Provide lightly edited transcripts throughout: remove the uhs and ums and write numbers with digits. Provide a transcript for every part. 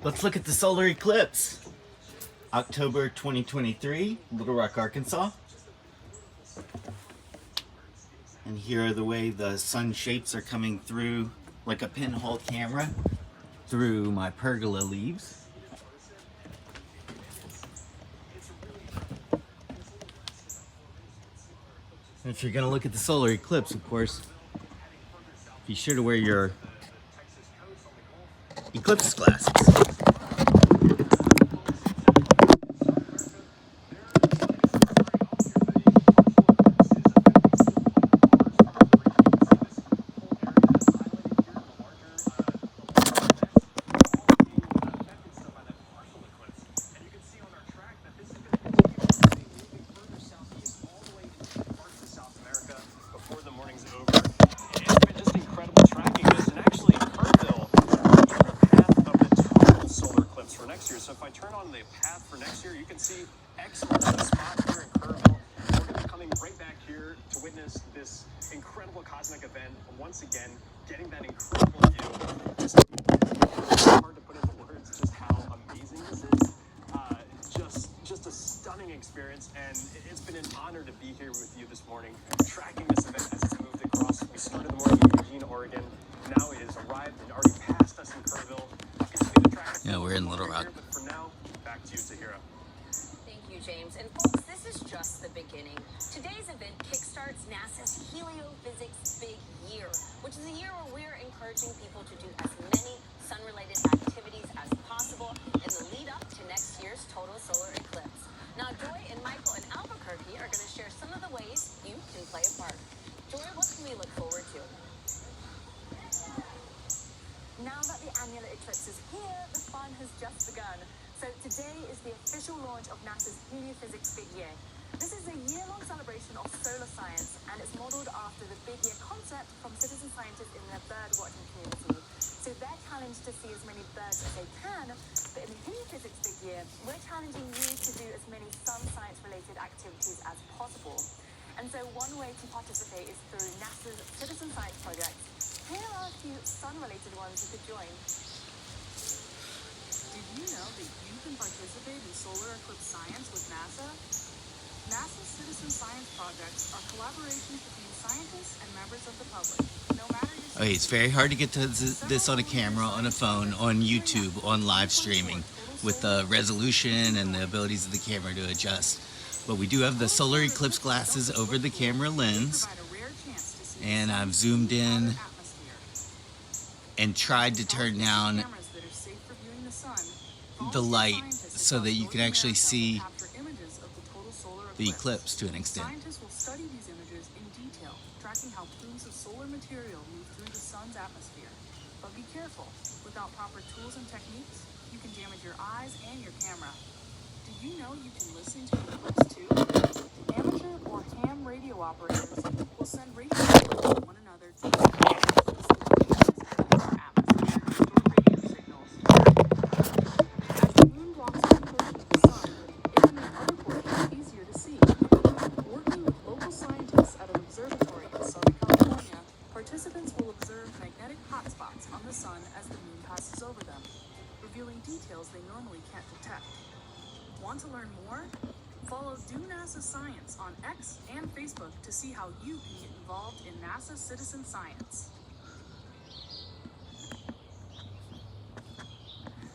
Let's look at the solar eclipse. October 2023, Little Rock, Arkansas. And here are the way the sun shapes are coming through like a pinhole camera through my pergola leaves. And if you're going to look at the solar eclipse, of course, be sure to wear your eclipse glasses. So if I turn on the path for next year, you can see excellent spot here in Kerrville. We're going to be coming right back here to witness this incredible cosmic event. Once again, getting that incredible view. Just hard to put into words just how amazing this is. Just a stunning experience, and it's been an honor to be here with you this morning, tracking this event as it's moved across. We started the morning in Eugene, Oregon. Now it has arrived and already passed us in Kerrville. Yeah, we're in Little Rock. But for now, back to you, Tahira. Thank you, James. And folks, this is just the beginning. Today's event kickstarts NASA's Heliophysics Big Year, which is a year where we're encouraging people to do as many sun-related activities as possible in the lead up to next year's total solar eclipse. Now, Joy and Michael in Albuquerque are going to share some of the ways you can play a part. Joy, what can we look forward to? Now that the annular eclipse is here, the fun has just begun. So today is the official launch of NASA's Heliophysics Big Year. This is a year-long celebration of solar science, and it's modeled after the Big Year concept from citizen scientists in the bird-watching community. So they're challenged to see as many birds as they can, but in the Heliophysics Big Year, we're challenging you to do as many sun science-related activities as possible. And so one way to participate is through NASA's citizen science projects. Here are a few sun-related ones you could join. Did you know that you can participate in solar eclipse science with NASA? NASA's citizen science projects are collaborations between scientists and members of the public. No matter your Okay, it's very hard to get to this on a camera, on a phone, on YouTube, on live streaming, with the resolution and the abilities of the camera to adjust. But we do have the solar eclipse glasses over the camera lens, and I've zoomed in and tried to turn down the light so that you can actually see the eclipse to an extent. Scientists will study these images in detail, tracking how plumes of solar material move through the sun's atmosphere. But be careful, without proper tools and techniques, you can damage your eyes and your camera. Did you know you can listen to the eclipse too? Amateur or ham radio operators will send radio signals to one another to participants will observe magnetic hotspots on the sun as the moon passes over them, revealing details they normally can't detect. Want to learn more? Follow Do NASA Science on X and Facebook to see how you can get involved in NASA citizen science.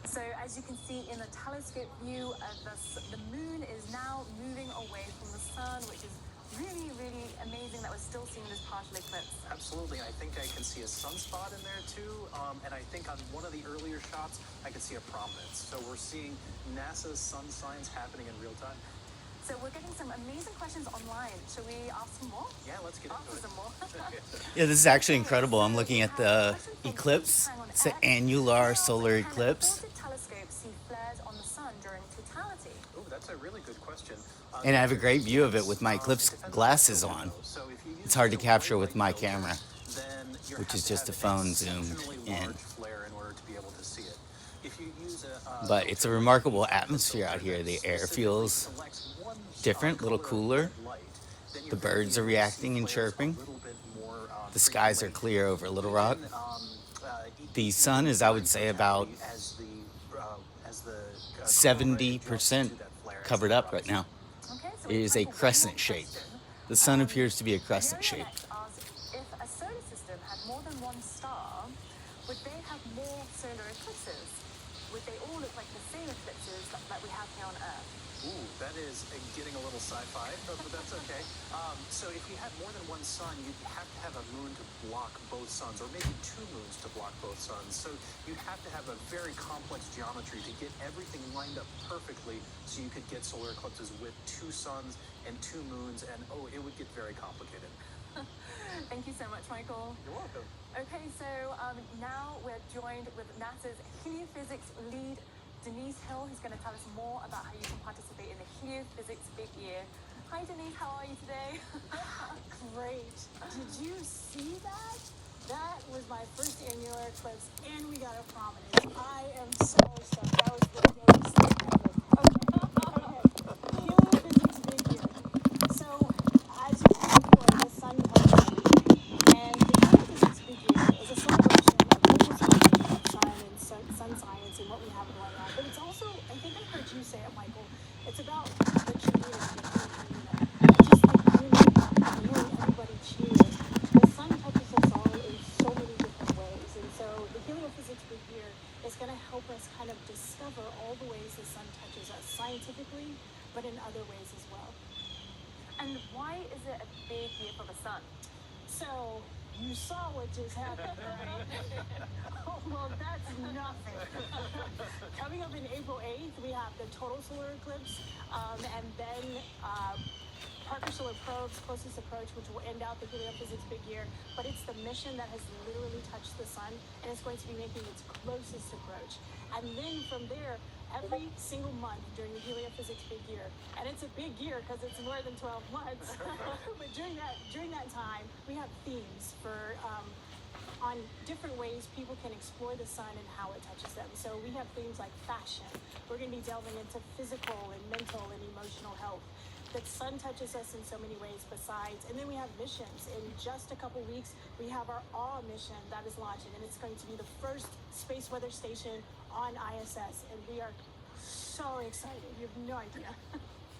So as you can see in the telescope view, the moon is now moving away from the sun, which is really, really amazing that we're still seeing this partial eclipse. Absolutely. I think I can see a sunspot in there too. And I think on one of the earlier shots, I can see a prominence. So we're seeing NASA's sun science happening in real time. So we're getting some amazing questions online. Shall we ask some more? Yeah, let's get into it. Some more. Yeah, this is actually incredible. I'm looking at the eclipse. It's the Annular Solar Eclipse. Can a telescope see flares on the sun during totality? Oh, that's a really good question. And I have a great view of it with my eclipse glasses on. It's hard to capture with my camera, which is just a phone zoomed in. But it's a remarkable atmosphere out here. The air feels different, a little cooler. The birds are reacting and chirping. The skies are clear over Little Rock. The sun is, I would say, about 70% covered up right now. Okay, so It is a crescent shape. The sun appears to be a crescent shape. If a solar system had more than one star, would they have more solar eclipses? Would they all look like the same eclipses that we have here on Earth? Ooh, that is getting a little sci-fi, but that's okay. So if you had more than one sun, you'd have to have a moon to block both suns, or maybe two moons to block both suns. So you'd have to have a very complex geometry to get everything lined up perfectly so you could get solar eclipses with two suns and two moons, and oh, it would get very complicated. Thank you so much, Michael. You're welcome. Okay, so now we're joined with NASA's heliophysics lead, Denise Hill, who's going to tell us more about how you can participate in the heliophysics big year. Hi, Denise, how are you today? Great. Did you see that? That was my first annular eclipse, and we got a prominence. I am so stoked. That was the most exciting. Okay. Heliophysics big year. So, as you said before, the sun touches it. And the heliophysics big year is a celebration of global science and sun science and what we have going on. But it's also, I think I heard you say it, Michael, it's about the community. Just like unity, hearing everybody cheer. The sun touches us all in so many different ways. And so the heliophysics big year is going to help us kind of discover all the ways the sun touches us scientifically, but in other ways as well. And why is it a big year for the sun? So you saw what just happened, right? Oh, well, that's nothing. Coming up in April 8th, we have the total solar eclipse, and then Parker Solar Probe's closest approach, which will end out the heliophysics big year. But it's the mission that has literally touched the sun, and it's going to be making its closest approach. And then from there, every single month during the heliophysics big year, and it's a big year because it's more than 12 months, but during that time, we have themes for on different ways people can explore the sun and how it touches them. So we have themes like fashion. We're going to be delving into physical and mental and emotional health. The sun touches us in so many ways besides. And then we have missions. In just a couple weeks, we have our AWE mission that is launching, and it's going to be the first space weather station on ISS. And we are so excited. You have no idea.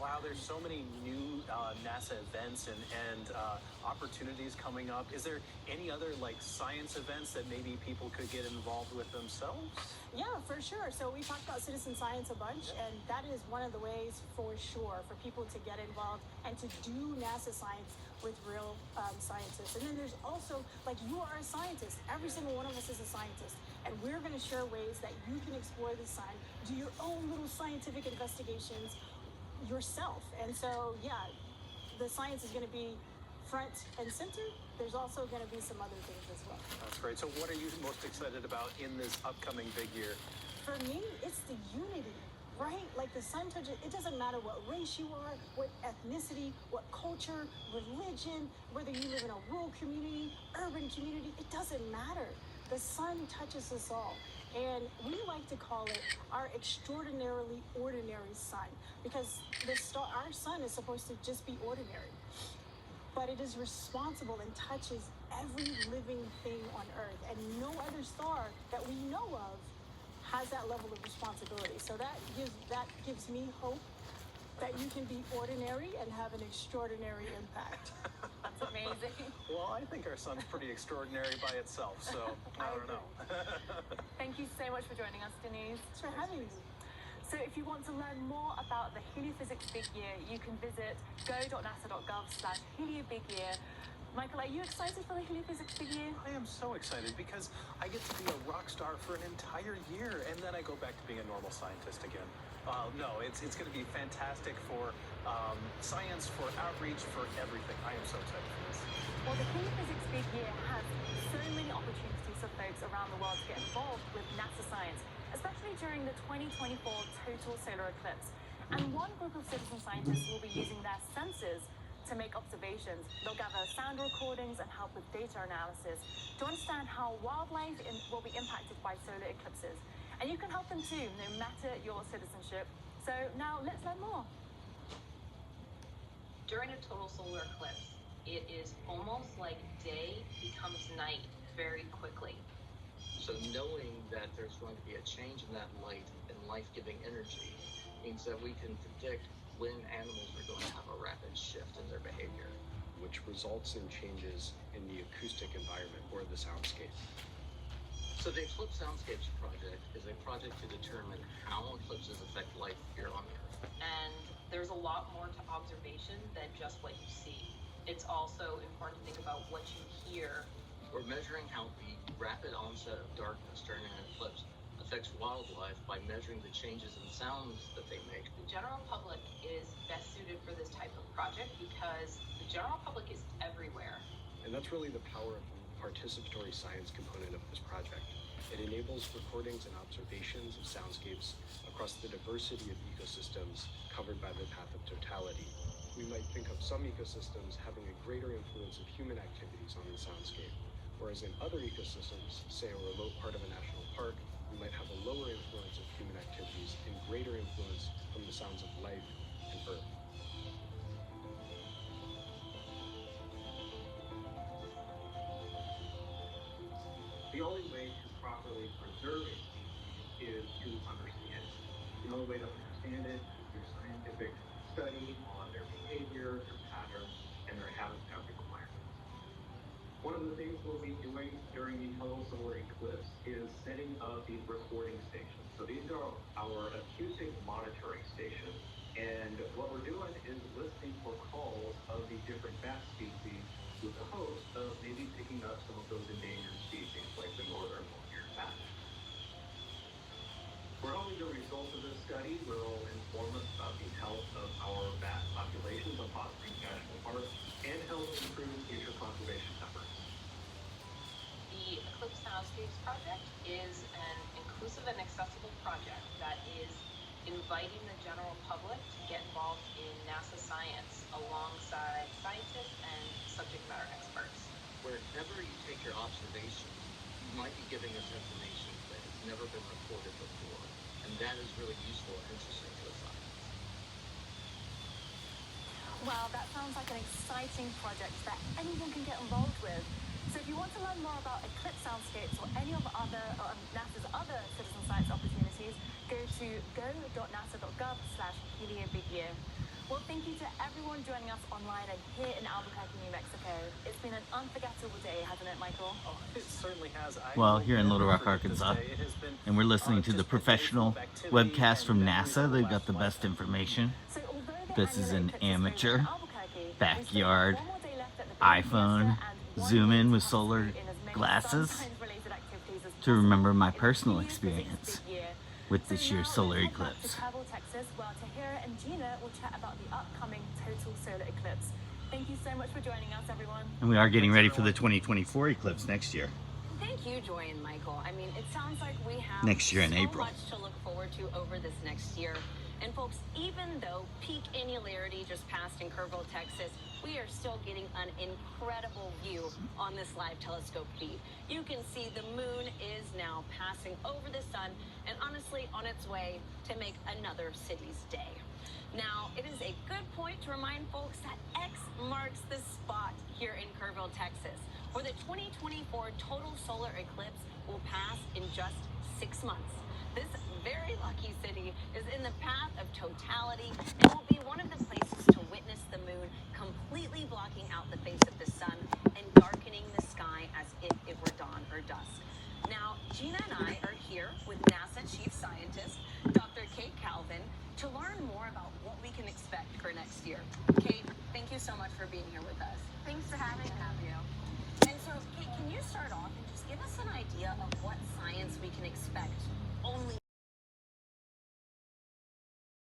Wow, there's so many new NASA events and opportunities coming up. Is there any other like science events that maybe people could get involved with themselves? Yeah, for sure. So we talked about citizen science a bunch, and that is one of the ways for sure for people to get involved and to do NASA science with real scientists. And then there's also, like, you are a scientist. Every single one of us is a scientist. And we're going to share ways that you can explore the sun, do your own little scientific investigations yourself. And so, yeah, the science is going to be front and center. There's also going to be some other things as well. That's great. So what are you most excited about in this upcoming big year? For me, it's the unity, right? Like the sun touches, it doesn't matter what race you are, what ethnicity, what culture, religion, whether you live in a rural community, urban community, it doesn't matter. The sun touches us all. And we like to call it our extraordinarily ordinary sun, because our sun is supposed to just be ordinary. But it is responsible and touches every living thing on Earth. And no other star that we know of has that level of responsibility. So that gives me hope that you can be ordinary and have an extraordinary impact. That's amazing. Well, I think our sun's pretty extraordinary by itself, so I don't know. Thank you so much for joining us, Denise. Thanks for having me. So if you want to learn more about the heliophysics big year, you can visit go.nasa.gov/heliobigyear. Michael, are you excited for the heliophysics big year? I am so excited because I get to be a rock star for an entire year, and then I go back to being a normal scientist again. No, it's going to be fantastic for science, for outreach, for everything. I am so excited for this. Well, the heliophysics big year has so many opportunities for folks around the world to get involved with NASA science, especially during the 2024 total solar eclipse. And one group of citizen scientists will be using their sensors to make observations. They'll gather sound recordings and help with data analysis to understand how wildlife will be impacted by solar eclipses. And you can help them too, no matter your citizenship. So now let's learn more. During a total solar eclipse, it is almost like day becomes night very quickly. So knowing that there's going to be a change in that light and life-giving energy means that we can predict when animals are going to have a rapid shift in their behavior, which results in changes in the acoustic environment or the soundscape. So the Eclipse Soundscapes project is a project to determine how eclipses affect life here on Earth. And there's a lot more to observation than just what you see. It's also important to think about what you hear. We're measuring how the rapid onset of darkness during an eclipse affects wildlife by measuring the changes in sounds that they make. The general public is best suited for this type of project because the general public is everywhere. And that's really the power of the participatory science component of this project. It enables recordings and observations of soundscapes across the diversity of ecosystems covered by the path of totality. We might think of some ecosystems having a greater influence of human activities on the soundscape, whereas in other ecosystems, say a remote part of a national park, we might have a lower influence of human activities and greater influence from the sounds of life and Earth. The only way to properly preserve a species is to understand it. The only way to understand it is through scientific study on their behavior, their patterns, and their habitat requirements. One of the things we'll be doing during the total solar eclipse is setting up these recording stations. So these are our acoustic monitoring stations. And what we're doing is listening for calls of the different bat species with the hopes of maybe picking up some of those endangered species like the northern long-eared bat. We're hoping the results of this study will inform us about the health of our bat populations of Hot Springs National Park and help improve future conservation efforts. The Eclipse Soundscapes project is an inclusive and accessible project that is inviting the general public to get involved in NASA science alongside scientists and subject matter experts. Wherever you take your observations, you might be giving us information that has never been recorded before, and that is really useful and interesting to the science. Wow, that sounds like an exciting project that anyone can get involved with. So if you want to learn more about Eclipse Soundscapes or any of NASA's other citizen science opportunities, go to go.nasa.gov/heliobigyear. Well, thank you to everyone joining us online and here in Albuquerque, New Mexico. It's been an unforgettable day, hasn't it, Michael? Oh, it certainly has. Well, here in Little Rock, Arkansas, and we're listening to the professional webcast from NASA. They've got the best information. So although the This is annular an eclipse amateur is over in Albuquerque, backyard we still have one more day left at the iPhone Fiesta and zoom one in more with to solar participate in as many glasses sun-related activities as to remember possible my in the personal Heliophysics experience Big Year. with this So year's now solar let's head back eclipse. to Kerbal, Texas, where Tahira and Gina will chat about the upcoming total solar eclipse. Thank you so much for joining us, everyone. And we are getting ready for the 2024 eclipse next year. Thank you, Joy and Michael. I mean, it sounds like we have Next year in so April. much to look forward to over this next year. And folks, even though peak annularity just passed in Kerrville, Texas, we are still getting an incredible view on this live telescope feed. You can see the moon is now passing over the sun and honestly on its way to make another city's day. Now, it is a good point to remind folks that X marks the spot here in Kerrville, Texas, where the 2024 total solar eclipse will pass in just 6 months. This very lucky city is in the path of totality and will be one of the places to witness the moon completely blocking out the face of the sun and darkening the sky as if it were dawn or dusk. Now, Gina and I are here with NASA Chief Scientist, Dr. Kate Calvin, to learn more about what we can expect for next year. Kate, thank you so much for being here with us. Thanks for having me. And so, Kate, can you start off and just give us an idea of what science we can expect only